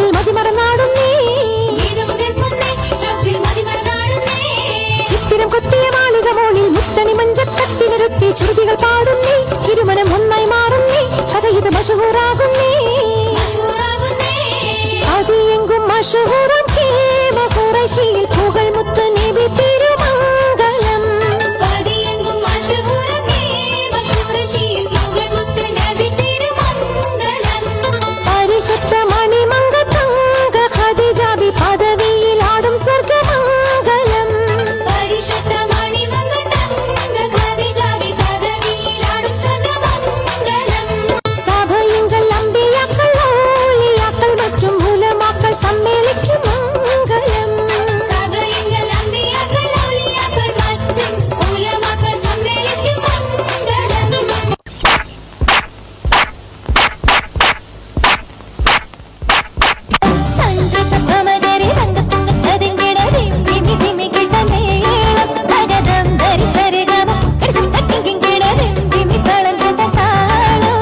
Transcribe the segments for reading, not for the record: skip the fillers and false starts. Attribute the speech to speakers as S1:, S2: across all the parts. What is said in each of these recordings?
S1: ഭാഷയിൽ മതിമറന്നാടുന്നേ ചിത്തിരം കൊത്തിയ മാളിക മോളിൽ മുത്തണി മഞ്ചക്കത്തിനിരുത്തി ശ്രുതികൾ പാടുന്നേ തിരുമനം ഒന്നായി മാറുന്നേ കഥ ഇത് മഷഹൂറാകുന്നേ അതിയെങ്കും മഷഹൂറാം കേമ ഖുറൈശിയിൽ പുകൾ മുത്ത് നബി തിരുമംഗലം പരിശുദ്ധ മണിമംഗ തങ്ക ഖദീജ ബി പദവിയിൽ ആടും സ്വർഗമംഗലം സഭയെങ്കിൽ അമ്പിയാക്കൾ ഔലിയാക്കൾ മറ്റും ഉലമാക്കൾ സമ്മേളിക്കും മംഗലം സംഗീത പ്രമദരെ രംഗത്തുങ്ക കതിങ്കിട ദിമി ദിമി കിടമേളം ഭഗതം ധരി സരിഗമ കൃഷ്ണ കിങ്കിട ദിമി കളഞ്ചത താളം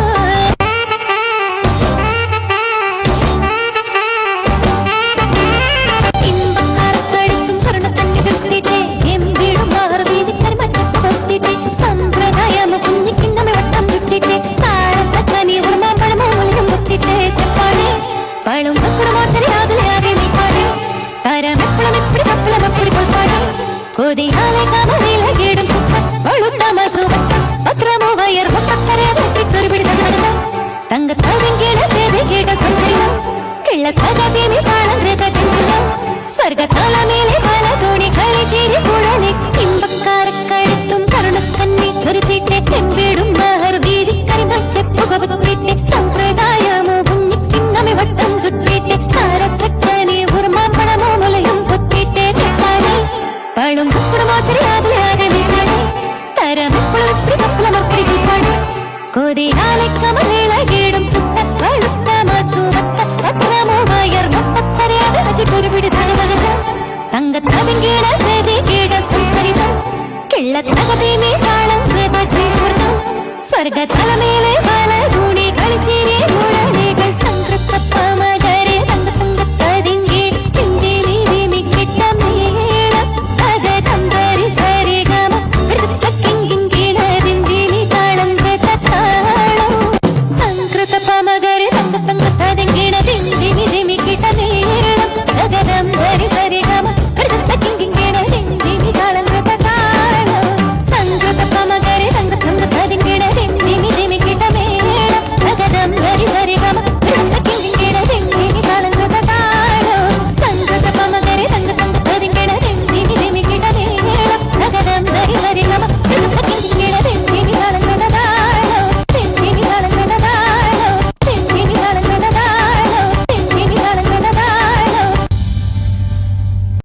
S1: ഇമ്പക്കാരക്കടുത്തും കരുണത്തന്നെ ചുറ്റിട്ടേ എമ്പിടും മാർവീതി കർമ്മച്ചത്ത് പൊത്തിട്ടേ സമ്പ്രദായമ കുഞ്ഞിക്കിണ്ണമെ വട്ടം ചുറ്റിട്ടേ സാരസക്കനി ഉർമാമ്പഴമോ മുളിയും മുത്തിട്ടേ ചെപ്പാടേ പളും പക്കുടമോച്ചരിയാകലയാകെ നീപ്പാടേ താരമെപ്പളം എപ്പടി പപ്പളം അപ്പടി പൊൾപ്പാടേ കൊതിയാലെ കമലിലെ കേടും സുഖ ഒളുത്തമ സുഖ പത്രമോ വയർ മുട്ടക്കരയെ വെട്ടിത്തൊരു പിടിതകത തങ്കത്താവിൻ കേട കേട സംസരിതം കിള്ളത്തകതിനി താളം കൃതത്തിന്തിതം സ്വർഗത്താളമേലെ പല തോണി കളിച്ചേരി കുഴലി ഇമ്പക്കാരക്കഴുത്തും കരുണക്കന്നി ചൊരിച്ചിട്ടെ തെമ്പിടും മഹർ വീതി കരിമച്ചെപ്പുകവുത്തിട്ടെ സമ്പ്രദായമോ കുഞ്ഞിക്കിണ്ണമെ വട്ടം ചുറ്റിട്ടെ സാരസക്കനി ഉർമാമ്പഴമോ മുലയും പൊത്തിട്ടെ തെക്കാനെ പളും പക്കുടമോച്ചരിയാകലയാകെ നീപ്പാടേ തരമെപ്പളും എപ്പടി പപ്പളം അപ്പടി പൊൾപ്പാടേ കൊതിയാലെ കമലേല കേടും സുത്ത വളുത്തമ സുവത്ത പത്രമോ വയർ മുട്ടക്കരയാകെ വെട്ടിത്തൊരു പിടിതകത തങ്കത്താവിൻ കേട സംസരിതം കിള്ളത്തകതിമേ താളം കൃത സ്വർഗതലമേലെ പല ധൂണി കളിച്ചേരി